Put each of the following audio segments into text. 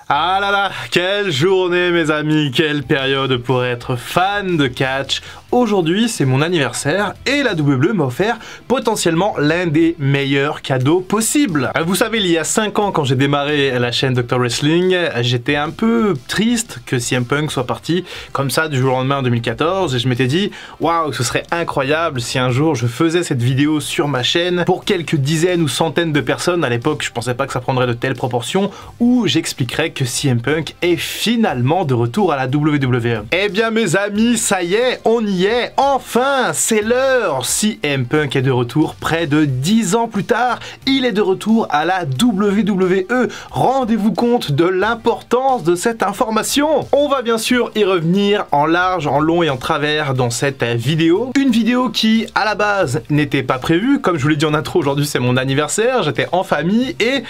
Ah là là, quelle journée mes amis, quelle période pour être fan de catch. Aujourd'hui c'est mon anniversaire et la WWE m'a offert potentiellement l'un des meilleurs cadeaux possibles. Vous savez, il y a 5 ans quand j'ai démarré la chaîne Dr Wrestling, j'étais un peu triste que CM Punk soit parti comme ça du jour au lendemain en 2014 et je m'étais dit waouh, ce serait incroyable si un jour je faisais cette vidéo sur ma chaîne pour quelques dizaines ou centaines de personnes. À l'époque je pensais pas que ça prendrait de telles proportions, où j'expliquerais que CM Punk est finalement de retour à la WWE. Eh bien mes amis, ça y est, on y est, enfin, c'est l'heure. CM Punk est de retour près de 10 ans plus tard, il est de retour à la WWE. Rendez-vous compte de l'importance de cette information. On va bien sûr y revenir en large, en long et en travers dans cette vidéo. Une vidéo qui, à la base, n'était pas prévue. Comme je vous l'ai dit en intro, aujourd'hui c'est mon anniversaire, j'étais en famille et...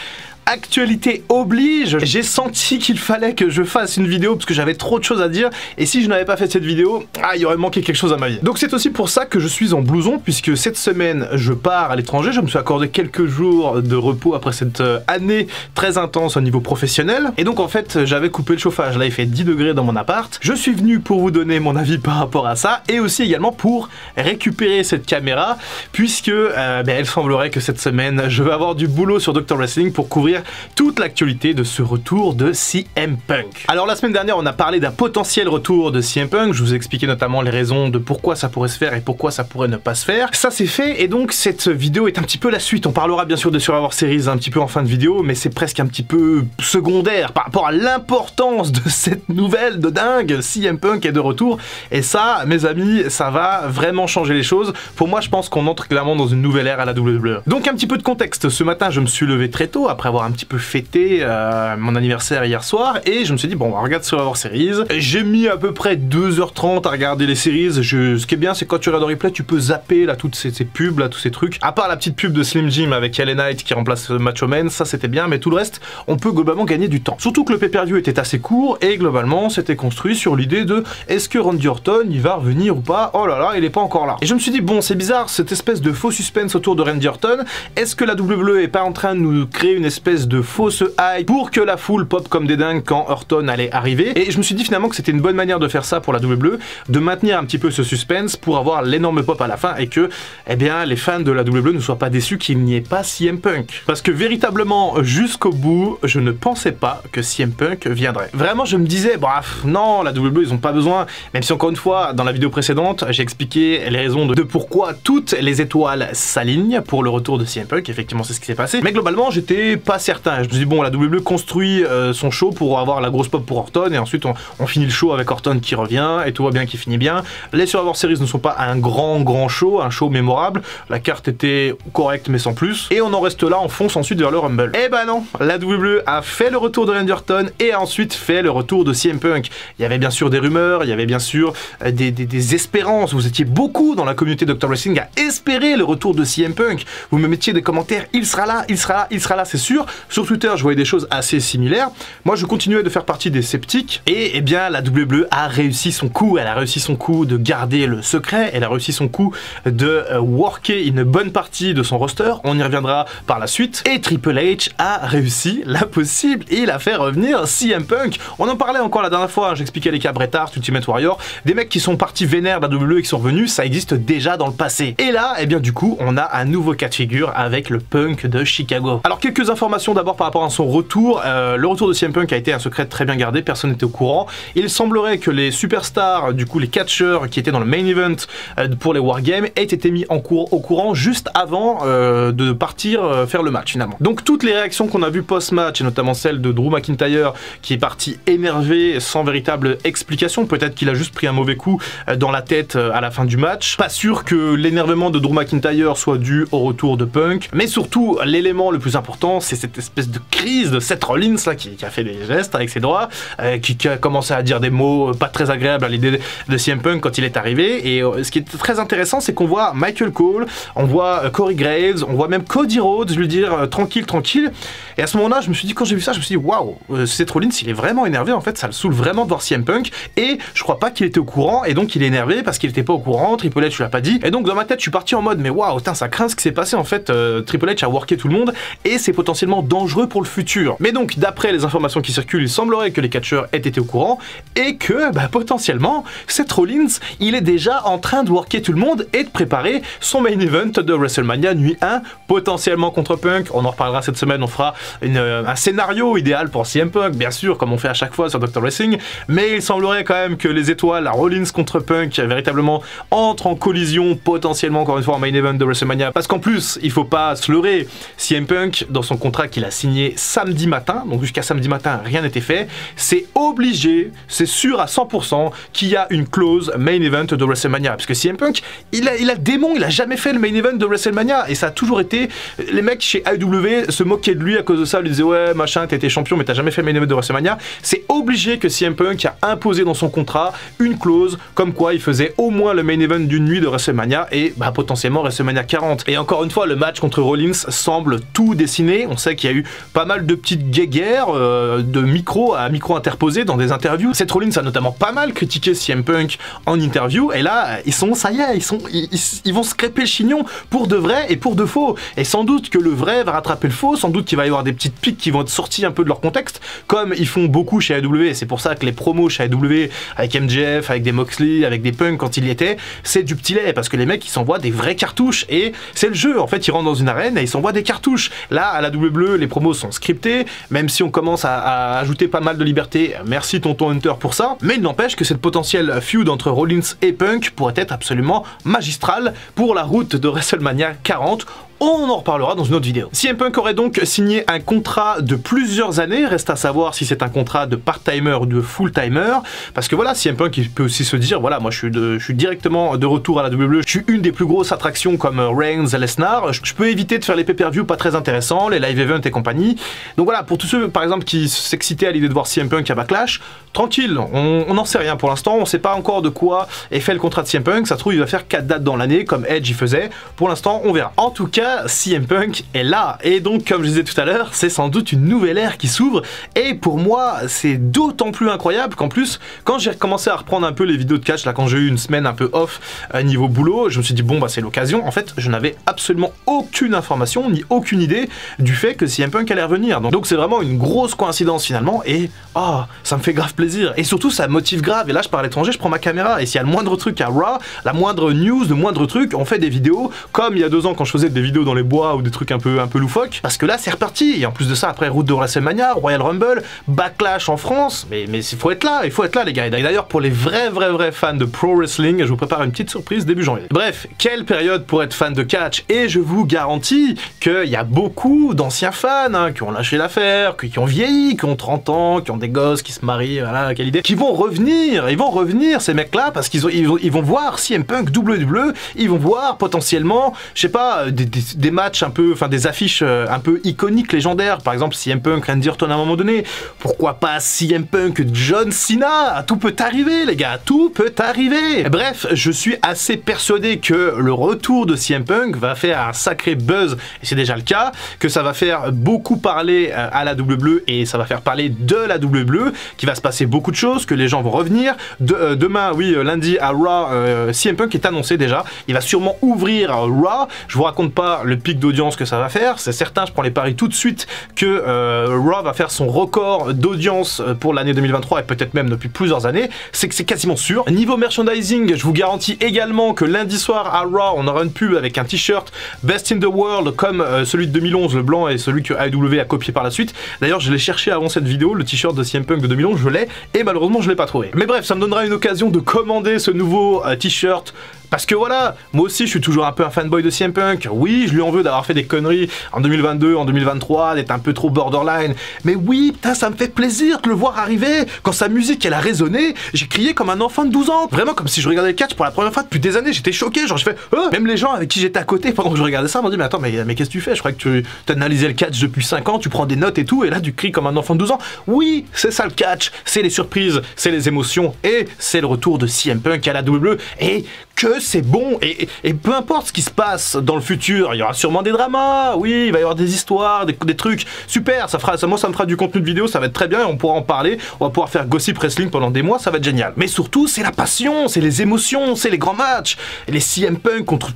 actualité oblige, j'ai senti qu'il fallait que je fasse une vidéo parce que j'avais trop de choses à dire et si je n'avais pas fait cette vidéo, il y aurait manqué quelque chose à ma vie. Donc c'est aussi pour ça que je suis en blouson, puisque cette semaine je pars à l'étranger, je me suis accordé quelques jours de repos après cette année très intense au niveau professionnel et donc en fait j'avais coupé le chauffage, là il fait 10 degrés dans mon appart. Je suis venu pour vous donner mon avis par rapport à ça et aussi également pour récupérer cette caméra puisque il semblerait que cette semaine je vais avoir du boulot sur Dr Wrestling pour couvrir toute l'actualité de ce retour de CM Punk. Alors la semaine dernière on a parlé d'un potentiel retour de CM Punk, je vous ai expliqué notamment les raisons de pourquoi ça pourrait se faire et pourquoi ça pourrait ne pas se faire. Ça c'est fait et donc cette vidéo est un petit peu la suite. On parlera bien sûr de Survivor Series un petit peu en fin de vidéo, mais c'est presque un petit peu secondaire par rapport à l'importance de cette nouvelle de dingue. CM Punk est de retour et ça mes amis, ça va vraiment changer les choses. Pour moi je pense qu'on entre clairement dans une nouvelle ère à la WWE. Donc un petit peu de contexte, ce matin je me suis levé très tôt après avoir un petit peu fêté mon anniversaire hier soir et je me suis dit bon on regarde Survivor Series. J'ai mis à peu près 2h30 à regarder les séries. Ce qui est bien c'est que quand tu regardes en replay tu peux zapper là toutes ces pubs là, tous ces trucs. À part la petite pub de Slim Jim avec LA Knight qui remplace Macho Man, ça c'était bien, mais tout le reste on peut globalement gagner du temps. Surtout que le pay-per-view était assez court et globalement c'était construit sur l'idée de est-ce que Randy Orton il va revenir ou pas. Oh là là, il est pas encore là. Et je me suis dit bon c'est bizarre cette espèce de faux suspense autour de Randy Orton. Est-ce que la WWE est pas en train de nous créer une espèce de fausse hype pour que la foule pop comme des dingues quand Orton allait arriver? Et je me suis dit finalement que c'était une bonne manière de faire ça pour la WWE, de maintenir un petit peu ce suspense pour avoir l'énorme pop à la fin et que eh bien les fans de la WWE ne soient pas déçus qu'il n'y ait pas CM Punk. Parce que véritablement jusqu'au bout je ne pensais pas que CM Punk viendrait. Vraiment je me disais bref non, la WWE ils ont pas besoin, même si encore une fois dans la vidéo précédente j'ai expliqué les raisons de pourquoi toutes les étoiles s'alignent pour le retour de CM Punk. Effectivement c'est ce qui s'est passé, mais globalement j'étais pas certain. Je me suis dit bon la WWE construit son show pour avoir la grosse pop pour Orton et ensuite on finit le show avec Orton qui revient et tout va bien qui finit bien. Les Survivor Series ne sont pas un grand show, un show mémorable, la carte était correcte mais sans plus et on en reste là, on fonce ensuite vers le Rumble. Eh ben non, la WWE a fait le retour de Randy Orton et a ensuite fait le retour de CM Punk. Il y avait bien sûr des rumeurs, il y avait bien sûr des espérances, vous étiez beaucoup dans la communauté Dr Wrestling à espérer le retour de CM Punk, vous me mettiez des commentaires, il sera là, il sera là, il sera là, c'est sûr. Sur Twitter, je voyais des choses assez similaires. Moi, je continuais de faire partie des sceptiques. Et eh bien, la WWE a réussi son coup. Elle a réussi son coup de garder le secret. Elle a réussi son coup de worker une bonne partie de son roster. On y reviendra par la suite. Et Triple H a réussi l'impossible. Il a fait revenir CM Punk. On en parlait encore la dernière fois. Hein, j'expliquais les cas Bret Hart, Ultimate Warrior. Des mecs qui sont partis vénères de la WWE et qui sont revenus, ça existe déjà dans le passé. Et là, eh bien, du coup, on a un nouveau cas de figure avec le Punk de Chicago. Alors, quelques informations d'abord par rapport à son retour. Le retour de CM Punk a été un secret très bien gardé, personne n'était au courant. Il semblerait que les superstars, du coup les catcheurs qui étaient dans le main event pour les Wargames aient été mis au courant juste avant de partir faire le match finalement. Donc toutes les réactions qu'on a vues post-match, et notamment celle de Drew McIntyre qui est parti énervé sans véritable explication, peut-être qu'il a juste pris un mauvais coup dans la tête à la fin du match. Pas sûr que l'énervement de Drew McIntyre soit dû au retour de Punk, mais surtout l'élément le plus important c'est cette espèce de crise de Seth Rollins là, qui a fait des gestes avec ses doigts, qui a commencé à dire des mots pas très agréables à l'idée de CM Punk quand il est arrivé. Et ce qui est très intéressant c'est qu'on voit Michael Cole, on voit Corey Graves, on voit même Cody Rhodes lui dire tranquille tranquille. Et à ce moment là je me suis dit, quand j'ai vu ça je me suis dit waouh, Seth Rollins il est vraiment énervé en fait, ça le saoule vraiment de voir CM Punk et je crois pas qu'il était au courant et donc il est énervé parce qu'il était pas au courant, Triple H lui a pas dit et donc dans ma tête je suis parti en mode mais waouh ça craint ce qui s'est passé en fait. Triple H a worké tout le monde et c'est potentiellement potentiellement dangereux pour le futur. Mais donc, d'après les informations qui circulent, il semblerait que les catcheurs aient été au courant et que, potentiellement, Seth Rollins, il est déjà en train de worker tout le monde et de préparer son main event de WrestleMania nuit 1, potentiellement contre Punk. On en reparlera cette semaine, on fera un scénario idéal pour CM Punk, bien sûr, comme on fait à chaque fois sur Dr. Wrestling, mais il semblerait quand même que les étoiles, la Rollins contre Punk, véritablement entrent en collision, potentiellement, encore une fois, en main event de WrestleMania, parce qu'en plus, il faut pas se leurrer, CM Punk, dans son contrat qu'il a signé samedi matin, donc jusqu'à samedi matin, rien n'était fait, c'est obligé, c'est sûr à 100% qu'il y a une clause main event de WrestleMania, parce que CM Punk, il a le démon, il a jamais fait le main event de WrestleMania, et ça a toujours été, les mecs chez AEW se moquaient de lui à cause de ça, lui disaient ouais machin, t'as été champion mais t'as jamais fait le main event de WrestleMania, c'est obligé que CM Punk a imposé dans son contrat une clause comme quoi il faisait au moins le main event d'une nuit de WrestleMania et potentiellement WrestleMania 40. Et encore une fois, le match contre Rollins semble tout dessiné, on sait qu'il y a eu pas mal de petites guéguerres de micro à micro interposés dans des interviews. Seth Rollins a notamment pas mal critiqué CM Punk en interview et là ça y est, ils vont se crêper le chignon pour de vrai et pour de faux. Et sans doute que le vrai va rattraper le faux, sans doute qu'il va y avoir des petites piques qui vont être sorties un peu de leur contexte, comme ils font beaucoup chez AEW, et c'est pour ça que les promos chez AEW, avec MJF, avec des Moxley, avec des Punk quand il y était, c'est du petit lait, parce que les mecs ils s'envoient des vraies cartouches, et c'est le jeu, en fait ils rentrent dans une arène et ils s'envoient des cartouches. Là, à la WWE, les promos sont scriptés, même si on commence à ajouter pas mal de liberté, merci Tonton Hunter pour ça, mais il n'empêche que cette potentielle feud entre Rollins et Punk pourrait être absolument magistrale pour la route de WrestleMania 40. On en reparlera dans une autre vidéo. CM Punk aurait donc signé un contrat de plusieurs années, reste à savoir si c'est un contrat de part-timer ou de full-timer, parce que voilà, CM Punk il peut aussi se dire, voilà, moi je suis directement de retour à la WWE, je suis une des plus grosses attractions comme Reigns, Lesnar, je peux éviter de faire les pay-per-view pas très intéressants, les live events et compagnie. Donc voilà, pour tous ceux par exemple qui s'excitaient à l'idée de voir CM Punk à Backlash, tranquille, on n'en sait rien pour l'instant, on sait pas encore de quoi est fait le contrat de CM Punk, ça se trouve il va faire 4 dates dans l'année comme Edge y faisait, pour l'instant on verra. En tout cas, CM Punk est là, et donc comme je disais tout à l'heure, c'est sans doute une nouvelle ère qui s'ouvre, et pour moi c'est d'autant plus incroyable qu'en plus, quand j'ai commencé à reprendre un peu les vidéos de catch, là quand j'ai eu une semaine un peu off niveau boulot, je me suis dit bon c'est l'occasion, en fait je n'avais absolument aucune information, ni aucune idée du fait que CM Punk allait revenir, donc c'est vraiment une grosse coïncidence finalement, et ça me fait grave plaisir, et surtout ça me motive grave, et là je pars à l'étranger, je prends ma caméra, et s'il y a le moindre truc à Raw, la moindre news, le moindre truc, on fait des vidéos, comme il y a 2 ans quand je faisais des vidéos dans les bois ou des trucs un peu loufoques, parce que là c'est reparti, et en plus de ça après route de WrestleMania, Royal Rumble, Backlash en France, mais il faut être là les gars, et d'ailleurs pour les vrais fans de pro wrestling, je vous prépare une petite surprise début janvier. Bref, quelle période pour être fan de catch, et je vous garantis qu'il y a beaucoup d'anciens fans qui ont lâché l'affaire, qui ont vieilli, qui ont 30 ans, qui ont des gosses, qui se marient, voilà, quelle idée, qui vont revenir, ils vont revenir ces mecs là, parce qu'ils vont voir CM Punk WWE, ils vont voir potentiellement, je sais pas, des matchs un peu, enfin des affiches un peu iconiques, légendaires, par exemple CM Punk, Randy Orton à un moment donné, pourquoi pas CM Punk, John Cena, tout peut arriver les gars, tout peut arriver. Bref, je suis assez persuadé que le retour de CM Punk va faire un sacré buzz, et c'est déjà le cas, que ça va faire beaucoup parler à la WWE, et ça va faire parler de la WWE, qui va se passer beaucoup de choses, que les gens vont revenir. Demain, oui, lundi à Raw, CM Punk est annoncé déjà, il va sûrement ouvrir Raw, je vous raconte pas le pic d'audience que ça va faire, c'est certain, je prends les paris tout de suite que Raw va faire son record d'audience pour l'année 2023 et peut-être même depuis plusieurs années, c'est que c'est quasiment sûr. Niveau merchandising, je vous garantis également que lundi soir à Raw, on aura une pub avec un t-shirt Best in the World comme celui de 2011, le blanc, et celui que AEW a copié par la suite. D'ailleurs, je l'ai cherché avant cette vidéo, le t-shirt de CM Punk de 2011, je l'ai, et malheureusement je l'ai pas trouvé. Mais bref, ça me donnera une occasion de commander ce nouveau t-shirt, parce que voilà, moi aussi je suis toujours un peu un fanboy de CM Punk, oui je lui en veux d'avoir fait des conneries en 2022, en 2023, d'être un peu trop borderline, mais oui putain ça me fait plaisir de le voir arriver, quand sa musique elle a résonné, j'ai crié comme un enfant de 12 ans, vraiment comme si je regardais le catch pour la première fois depuis des années, j'étais choqué, genre je fais même les gens avec qui j'étais à côté pendant que je regardais ça m'ont dit mais attends mais qu'est-ce que tu fais, je crois que tu analysais le catch depuis 5 ans, tu prends des notes et tout, et là tu cries comme un enfant de 12 ans, oui c'est ça le catch, c'est les surprises, c'est les émotions, et c'est le retour de CM Punk à la WWE, et que c'est bon, et peu importe ce qui se passe dans le futur, il y aura sûrement des dramas, oui, il va y avoir des histoires, des trucs, super, moi ça me fera du contenu de vidéo, ça va être très bien, et on pourra en parler, on va pouvoir faire Gossip Wrestling pendant des mois, ça va être génial. Mais surtout, c'est la passion, c'est les émotions, c'est les grands matchs, et les CM Punk contre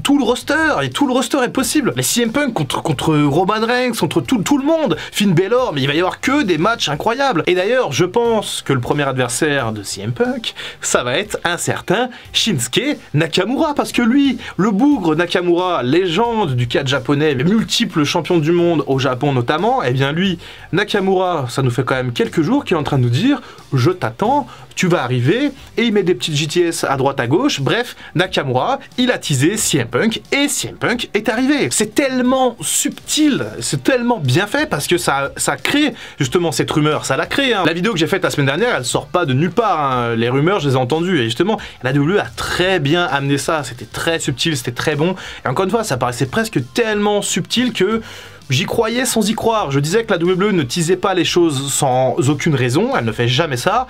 tout le roster, et tout le roster est possible. Les CM Punk contre Roman Reigns, contre tout le monde, Finn Balor, mais il va y avoir que des matchs incroyables. Et d'ailleurs, je pense que le premier adversaire de CM Punk, ça va être un certain Shinsuke Nakamura, parce que lui, le bougre Nakamura, légende du catch japonais, multiple champion du monde au Japon notamment, et bien lui, Nakamura, ça nous fait quand même quelques jours qu'il est en train de nous dire « je t'attends, tu vas arriver », et il met des petites JTS à droite à gauche. Bref, Nakamura, il a teasé CM Punk, et CM Punk est arrivé. C'est tellement subtil, c'est tellement bien fait, parce que ça crée justement cette rumeur, ça l'a créé. La vidéo que j'ai faite la semaine dernière, elle sort pas de nulle part, les rumeurs, je les ai entendues, et justement, la WWE a très bien amené ça, c'était très subtil, c'était très bon, et encore une fois, ça paraissait presque tellement subtil que j'y croyais sans y croire. Je disais que la WWE ne teasait pas les choses sans aucune raison, elle ne fait jamais ça,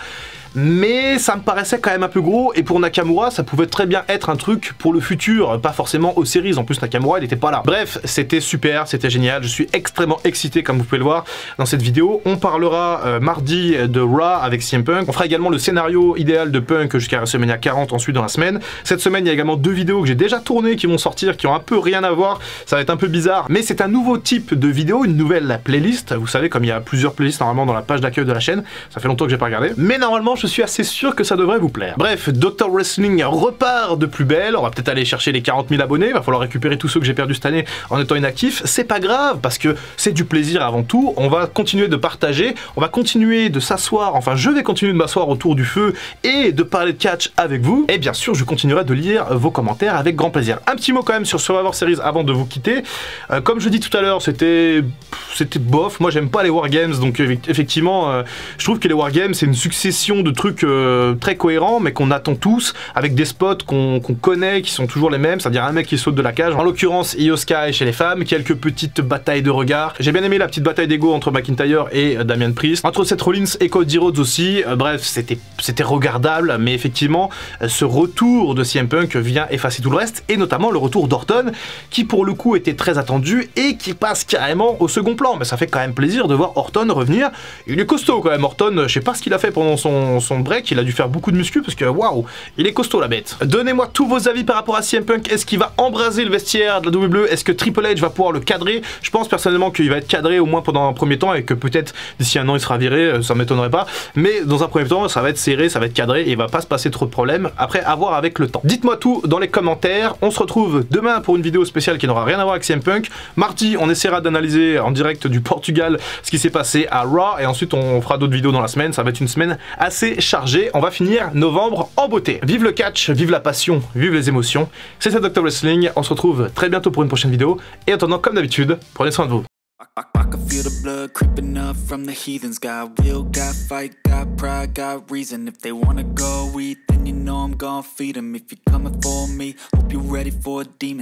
mais ça me paraissait quand même un peu gros, et pour Nakamura, ça pouvait très bien être un truc pour le futur, pas forcément aux séries. En plus, Nakamura, il n'était pas là. Bref, c'était super, c'était génial, je suis extrêmement excité, comme vous pouvez le voir dans cette vidéo. On parlera mardi de Raw avec CM Punk, on fera également le scénario idéal de Punk jusqu'à WrestleMania 40 ensuite dans la semaine. Cette semaine, il y a également 2 vidéos que j'ai déjà tournées qui vont sortir, qui ont un peu rien à voir, ça va être un peu bizarre, mais c'est un nouveau type de vidéo, une nouvelle playlist. Vous savez, comme il y a plusieurs playlists normalement dans la page d'accueil de la chaîne, ça fait longtemps que j'ai pas regardé, mais normalement, je suis assez sûr que ça devrait vous plaire. Bref, Dr Wrestling repart de plus belle, on va peut-être aller chercher les 40 000 abonnés, il va falloir récupérer tous ceux que j'ai perdus cette année en étant inactif, c'est pas grave, parce que c'est du plaisir avant tout, on va continuer de partager, on va continuer de s'asseoir, enfin je vais continuer de m'asseoir autour du feu et de parler de catch avec vous, et bien sûr je continuerai de lire vos commentaires avec grand plaisir. Un petit mot quand même sur Survivor Series avant de vous quitter, comme je dis tout à l'heure, c'était bof, moi j'aime pas les wargames, donc effectivement je trouve que les wargames c'est une succession de trucs très cohérents, mais qu'on attend tous, avec des spots qu'on connaît, qui sont toujours les mêmes, c'est-à-dire un mec qui saute de la cage, en l'occurrence Io Sky chez les femmes, quelques petites batailles de regards. J'ai bien aimé la petite bataille d'ego entre McIntyre et Damian Priest, entre Seth Rollins et Cody Rhodes aussi, bref, c'était regardable, mais effectivement, ce retour de CM Punk vient effacer tout le reste, et notamment le retour d'Orton, qui pour le coup était très attendu, et qui passe carrément au second plan, mais ça fait quand même plaisir de voir Orton revenir. Il est costaud quand même, Orton, je sais pas ce qu'il a fait pendant son break, il a dû faire beaucoup de muscu parce que waouh, il est costaud la bête. Donnez-moi tous vos avis par rapport à CM Punk, est-ce qu'il va embraser le vestiaire de la WWE, est-ce que Triple H va pouvoir le cadrer? Je pense personnellement qu'il va être cadré au moins pendant un premier temps et que peut-être d'ici un an il sera viré, ça m'étonnerait pas, mais dans un premier temps ça va être serré, ça va être cadré et il va pas se passer trop de problèmes, après à voir avec le temps. Dites-moi tout dans les commentaires, on se retrouve demain pour une vidéo spéciale qui n'aura rien à voir avec CM Punk, mardi on essaiera d'analyser en direct du Portugal ce qui s'est passé à Raw et ensuite on fera d'autres vidéos dans la semaine, ça va être une semaine assez chargée, on va finir novembre en beauté. Vive le catch, vive la passion, vive les émotions. C'était Dr Wrestling, on se retrouve très bientôt pour une prochaine vidéo. Et en attendant, comme d'habitude, prenez soin de vous. I can feel the blood creeping up from the heathens. Got will, got fight, got pride, got reason. If they wanna go eat, then you know I'm gon' feed them. If you're coming for me, hope you're ready for a demon.